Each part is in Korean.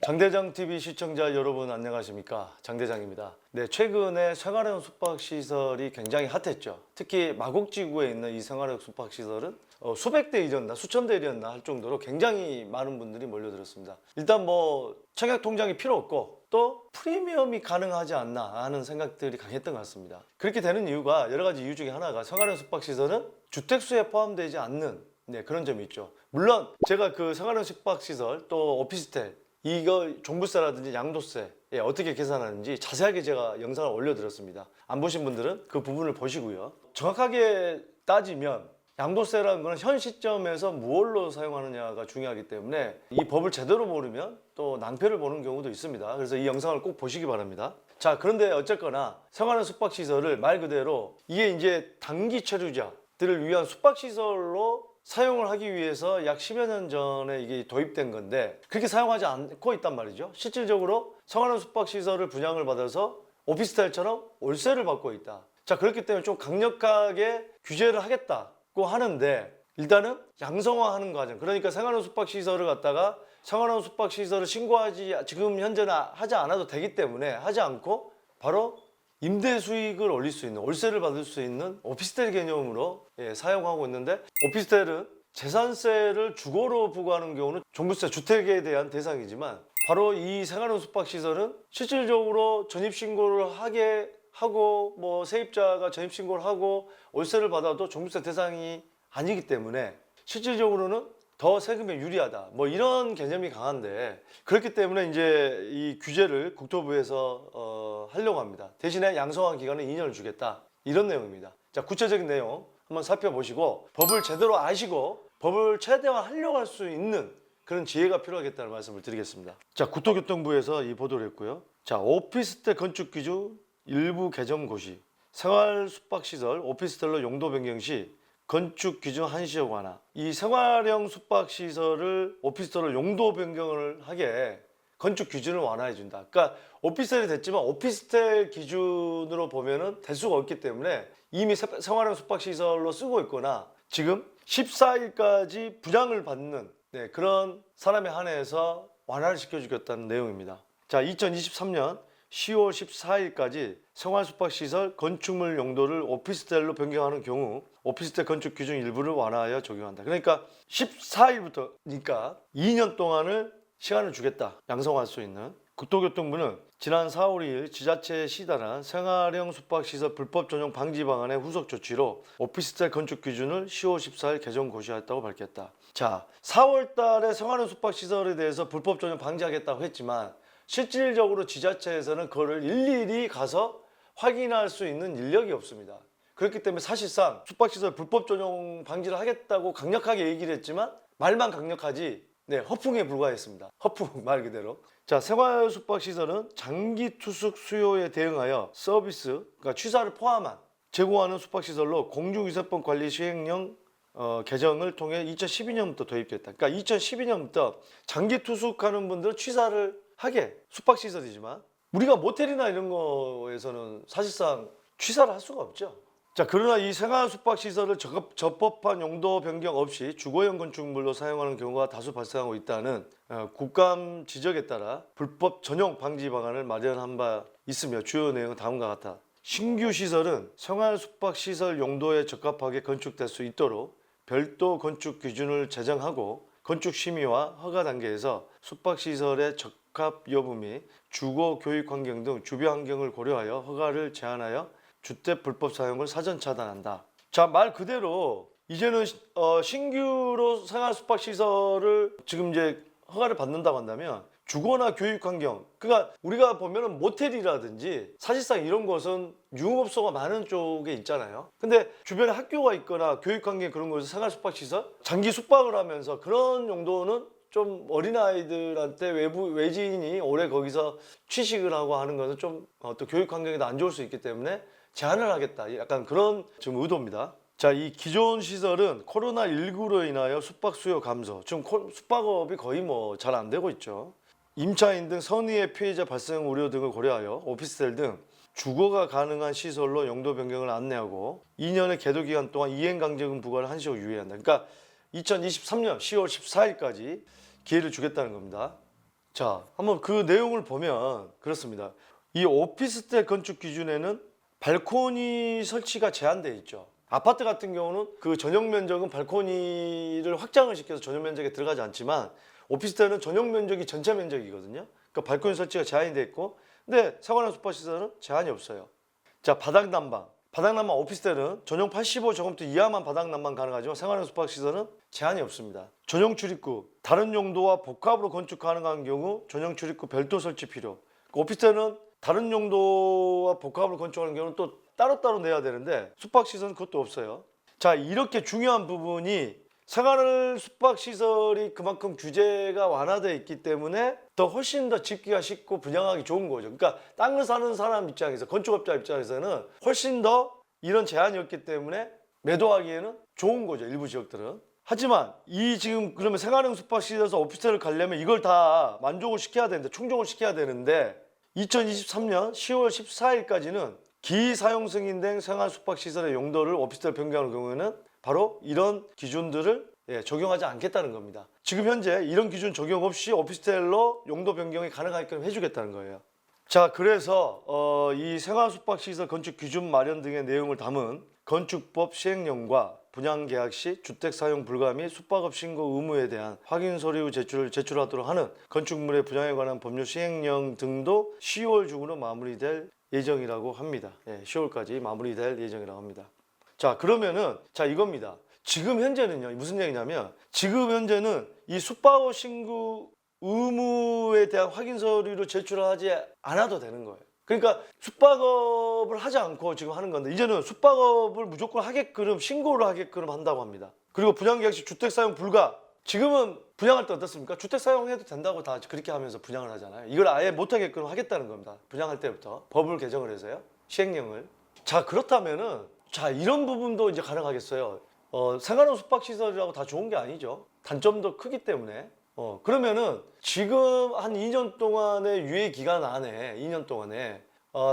장대장TV 시청자 여러분 안녕하십니까? 장대장입니다. 네, 최근에 생활형 숙박시설이 굉장히 핫했죠. 특히 마곡지구에 있는 이 생활형 숙박시설은 수백 대 일이었나 수천 대 일이었나 할 정도로 굉장히 많은 분들이 몰려들었습니다. 일단 뭐 청약 통장이 필요 없고 또 프리미엄이 가능하지 않나 하는 생각들이 강했던 것 같습니다. 그렇게 되는 이유가 여러 가지 이유 중에 하나가 생활형 숙박시설은 주택수에 포함되지 않는 그런 점이 있죠. 물론 제가 그 생활형 숙박시설 또 오피스텔 이거 종부세라든지 양도세 어떻게 계산하는지 자세하게 제가 영상을 올려드렸습니다. 안 보신 분들은 그 부분을 보시고요. 정확하게 따지면 양도세라는 것은 현 시점에서 무엇로 사용하느냐가 중요하기 때문에 이 법을 제대로 모르면 또 낭패를 보는 경우도 있습니다. 그래서 이 영상을 꼭 보시기 바랍니다. 자, 그런데 어쨌거나 생활형 숙박시설을 말 그대로 이게 이제 단기 체류자들을 위한 숙박시설로 사용을 하기 위해서 약 10여 년 전에 이게 도입된 건데 그렇게 사용하지 않고 있단 말이죠. 실질적으로 생활형 숙박시설을 분양을 받아서 오피스텔처럼 월세를 받고 있다. 자, 그렇기 때문에 좀 강력하게 규제를 하겠다고 하는데 일단은 양성화하는 과정, 그러니까 생활형 숙박시설을 갖다가 생활형 숙박시설을 신고하지 지금 현재는 하지 않아도 되기 때문에 하지 않고 바로 임대 수익을 올릴 수 있는, 월세를 받을 수 있는 오피스텔 개념으로 사용하고 있는데, 오피스텔은 재산세를 주거로 부과하는 경우는 종부세 주택에 대한 대상이지만 바로 이 생활형 숙박시설은 실질적으로 전입신고를 하게 하고 뭐 세입자가 전입신고를 하고 월세를 받아도 종부세 대상이 아니기 때문에 실질적으로는 더 세금에 유리하다, 뭐 이런 개념이 강한데, 그렇기 때문에 이제 이 규제를 국토부에서 하려고 합니다. 대신에 양성화 기간은 2년을 주겠다, 이런 내용입니다. 자, 구체적인 내용 한번 살펴보시고 법을 제대로 아시고 법을 최대화하려고 할 수 있는 그런 지혜가 필요하겠다는 말씀을 드리겠습니다. 자, 국토교통부에서 이 보도를 했고요. 자, 오피스텔 건축 기준 일부 개정 고시, 생활 숙박시설 오피스텔로 용도 변경 시 건축 기준 한시적 완화. 이 생활형 숙박시설을 오피스텔로 용도 변경을 하게 건축 기준을 완화해 준다. 그러니까 오피스텔이 됐지만 오피스텔 기준으로 보면은 될 수가 없기 때문에 이미 생활형 숙박시설로 쓰고 있거나 지금 14일까지 분양을 받는 그런 사람에 한해서 완화를 시켜주겠다는 내용입니다. 자, 2023년 10월 14일까지 생활숙박시설 건축물 용도를 오피스텔로 변경하는 경우 오피스텔 건축 기준 일부를 완화하여 적용한다. 그러니까 14일부터니까 2년 동안을 시간을 주겠다, 양성할 수 있는. 국토교통부는 지난 4월 2일 지자체에 시달한 생활형 숙박시설 불법 전용 방지 방안의 후속 조치로 오피스텔 건축 기준을 10월 14일 개정 고시했다고 밝혔다. 자, 4월 달에 생활형 숙박시설에 대해서 불법 전용 방지하겠다고 했지만 실질적으로 지자체에서는 그거를 일일이 가서 확인할 수 있는 인력이 없습니다. 그렇기 때문에 사실상 숙박시설 불법 전용 방지를 하겠다고 강력하게 얘기를 했지만 말만 강력하지 허풍에 불과했습니다. 허풍 말 그대로. 자, 생활 숙박시설은 장기 투숙 수요에 대응하여 서비스, 그러니까 취사를 포함한 제공하는 숙박시설로 공중위생법 관리 시행령 개정을 통해 2012년부터 도입됐다. 그러니까 2012년부터 장기 투숙하는 분들은 취사를 하게, 숙박시설이지만 우리가 모텔이나 이런 거에서는 사실상 취사를 할 수가 없죠. 자, 그러나 이 생활 숙박시설을 적법한 용도 변경 없이 주거용 건축물로 사용하는 경우가 다수 발생하고 있다는 국감 지적에 따라 불법 전용 방지 방안을 마련한 바 있으며 주요 내용은 다음과 같다. 신규 시설은 생활 숙박시설 용도에 적합하게 건축될 수 있도록 별도 건축 기준을 제정하고 건축 심의와 허가 단계에서 숙박시설의 적합 여부 및 주거 교육 환경 등 주변 환경을 고려하여 허가를 제한하여 주택 불법 사용을 사전 차단한다. 자, 말 그대로 이제는 신규로 생활 숙박시설을 지금 이제 허가를 받는다고 한다면 주거나 교육 환경, 그러니까 우리가 보면은 모텔이라든지 사실상 이런 것은 유흥업소가 많은 쪽에 있잖아요. 근데 주변에 학교가 있거나 교육 환경 그런 곳에서 생활 숙박시설 장기 숙박을 하면서 그런 용도는 좀 어린아이들한테 외지인이 오래 거기서 취식을 하고 하는 것은 좀 또 교육 환경에도 안 좋을 수 있기 때문에 제한을 하겠다, 약간 그런 지금 의도입니다. 자, 이 기존 시설은 코로나19로 인하여 숙박 수요 감소, 지금 숙박업이 거의 뭐 잘 안 되고 있죠. 임차인 등 선의의 피해자 발생 우려 등을 고려하여 오피스텔 등 주거가 가능한 시설로 용도 변경을 안내하고 2년의 계도 기간 동안 이행강제금 부과를 한시적 유예한다. 그러니까 2023년 10월 14일까지 기회를 주겠다는 겁니다. 자, 한번 그 내용을 보면 그렇습니다. 이 오피스텔 건축 기준에는 발코니 설치가 제한되어 있죠. 아파트 같은 경우는 그 전용 면적은 발코니를 확장을 시켜서 전용 면적에 들어가지 않지만 오피스텔은 전용 면적이 전체 면적이거든요. 그러니까 발코니 설치가 제한이 돼 있고, 근데 생활형 숙박시설은 제한이 없어요. 자, 바닥 난방. 바닥 난방 오피스텔은 전용 85제곱미터 이하만 바닥 난방 가능하지만 생활형 숙박시설은 제한이 없습니다. 전용 출입구, 다른 용도와 복합으로 건축 가능한 경우 전용 출입구 별도 설치 필요. 오피스텔은 다른 용도와 복합으로 건축하는 경우는 또 따로따로 내야 되는데 숙박시설은 그것도 없어요. 자, 이렇게 중요한 부분이 생활 숙박시설이 그만큼 규제가 완화되어 있기 때문에 더 훨씬 더 짓기가 쉽고 분양하기 좋은 거죠. 그러니까 땅을 사는 사람 입장에서, 건축업자 입장에서는 훨씬 더 이런 제한이 없기 때문에 매도하기에는 좋은 거죠, 일부 지역들은. 하지만 이 지금 그러면 생활형 숙박시설에서 오피스텔을 가려면 이걸 다 만족을 시켜야 되는데, 충족을 시켜야 되는데 2023년 10월 14일까지는 기사용 승인된 생활 숙박시설의 용도를 오피스텔 변경하는 경우에는 바로 이런 기준들을 적용하지 않겠다는 겁니다. 지금 현재 이런 기준 적용 없이 오피스텔로 용도 변경이 가능하게끔 해주겠다는 거예요. 자, 그래서 이 생활 숙박시설 건축 기준 마련 등의 내용을 담은 건축법 시행령과 분양계약 시 주택 사용 불가 및 숙박업 신고 의무에 대한 확인 서류 제출을 제출하도록 하는 건축물의 분양에 관한 법률 시행령 등도 10월 중으로 마무리될 예정이라고 합니다. 10월까지 마무리될 예정이라고 합니다. 자, 그러면은 이겁니다. 지금 현재는요, 무슨 얘기냐면 지금 현재는 이 숙박업 신고 의무에 대한 확인 서류를 제출하지 않아도 되는 거예요. 그러니까 숙박업을 하지 않고 지금 하는 건데 이제는 숙박업을 무조건 하게끔 신고를 하게끔 한다고 합니다. 그리고 분양계약 시 주택 사용 불가. 지금은 분양할 때 어떻습니까? 주택 사용해도 된다고 다 그렇게 하면서 분양을 하잖아요. 이걸 아예 못하게끔 하겠다는 겁니다. 분양할 때부터 법을 개정을 해서요, 시행령을. 자, 그렇다면은 이런 부분도 이제 가능하겠어요. 생활형 숙박시설이라고 다 좋은 게 아니죠. 단점도 크기 때문에. 그러면은 지금 한 2년 동안의 유예 기간 안에 2년 동안에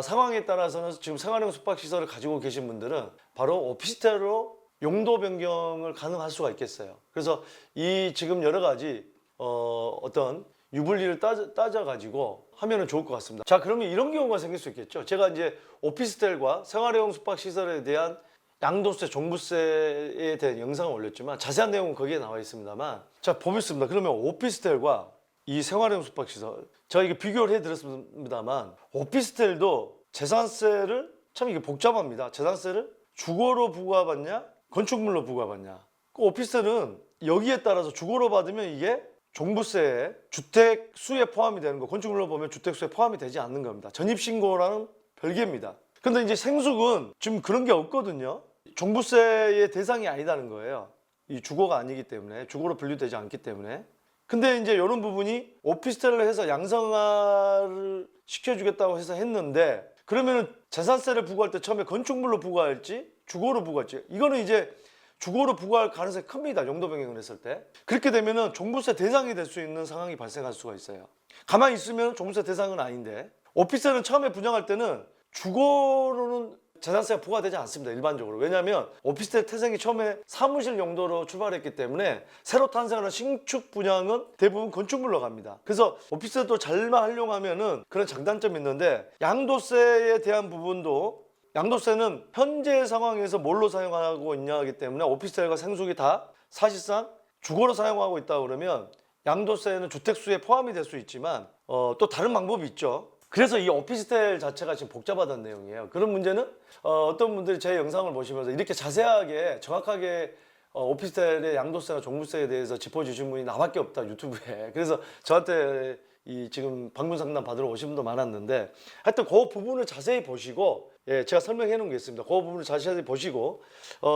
상황에 따라서는 지금 생활형 숙박시설을 가지고 계신 분들은 바로 오피스텔로 용도 변경을 가능할 수가 있겠어요. 그래서 이 지금 여러 가지 어떤 유불리를 따져가지고 하면은 좋을 것 같습니다. 자, 그러면 이런 경우가 생길 수 있겠죠. 제가 이제 오피스텔과 생활형 숙박시설에 대한 양도세, 종부세에 대한 영상을 올렸지만 자세한 내용은 거기에 나와 있습니다만, 자, 보겠습니다. 그러면 오피스텔과 이 생활형 숙박시설, 제가 이게 비교를 해드렸습니다만 오피스텔도 재산세를, 참 이게 복잡합니다. 재산세를 주거로 부과받냐 건축물로 부과받냐. 그 오피스텔은 여기에 따라서 주거로 받으면 이게 종부세에 주택 수에 포함이 되는 거, 건축물로 보면 주택 수에 포함이 되지 않는 겁니다. 전입신고라는 별개입니다. 근데 이제 생숙은 지금 그런 게 없거든요. 종부세의 대상이 아니다는 거예요. 이 주거가 아니기 때문에, 주거로 분류되지 않기 때문에. 근데 이제 이런 부분이 오피스텔을 해서 양성화를 시켜주겠다고 해서 했는데, 그러면은 재산세를 부과할 때 처음에 건축물로 부과할지 주거로 부과할지, 이거는 이제 주거로 부과할 가능성이 큽니다. 용도 변경을 했을 때. 그렇게 되면은 종부세 대상이 될 수 있는 상황이 발생할 수가 있어요. 가만히 있으면 종부세 대상은 아닌데, 오피스텔은 처음에 분양할 때는 주거로는 재산세가 부과되지 않습니다. 일반적으로. 왜냐하면 오피스텔 태생이 처음에 사무실 용도로 출발했기 때문에 새로 탄생하는 신축 분양은 대부분 건축물로 갑니다. 그래서 오피스텔도 잘만 활용하면은 그런 장단점이 있는데, 양도세에 대한 부분도, 양도세는 현재 상황에서 뭘로 사용하고 있냐 하기 때문에 오피스텔과 생숙이 다 사실상 주거로 사용하고 있다 그러면 양도세는 주택수에 포함이 될 수 있지만 또 다른 방법이 있죠. 그래서 이 오피스텔 자체가 지금 복잡하다는 내용이에요. 그런 문제는 어떤 분들이 제 영상을 보시면서 이렇게 자세하게 정확하게 오피스텔의 양도세나 종부세에 대해서 짚어주신 분이 나밖에 없다, 유튜브에. 그래서 저한테 이 지금 방문 상담 받으러 오신 분도 많았는데, 하여튼 그 부분을 자세히 보시고, 제가 설명해 놓은 게 있습니다. 그 부분을 자세히 보시고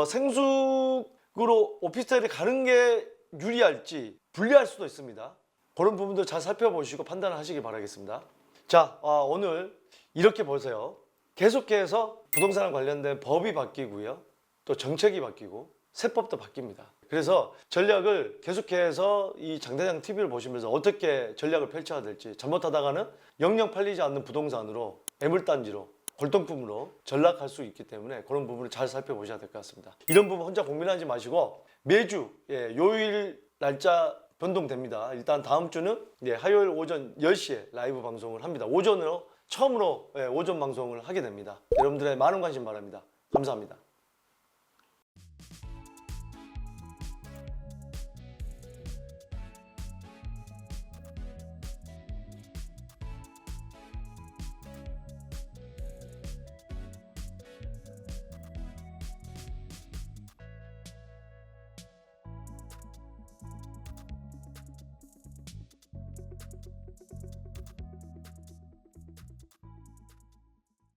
생숙으로 오피스텔에 가는 게 유리할지 불리할 수도 있습니다. 그런 부분들 잘 살펴보시고 판단을 하시기 바라겠습니다. 자, 오늘 이렇게 보세요. 계속해서 부동산 관련된 법이 바뀌고요, 또 정책이 바뀌고 세법도 바뀝니다. 그래서 전략을 계속해서 이 장대장 TV를 보시면서 어떻게 전략을 펼쳐야 될지, 잘못하다가는 영영 팔리지 않는 부동산으로, 애물단지로, 골동품으로 전락할 수 있기 때문에 그런 부분을 잘 살펴보셔야 될 것 같습니다. 이런 부분 혼자 고민하지 마시고 매주 요일 날짜 변동됩니다. 일단 다음 주는 화요일 오전 10시에 라이브 방송을 합니다. 오전으로 처음으로 오전 방송을 하게 됩니다. 여러분들의 많은 관심 바랍니다. 감사합니다.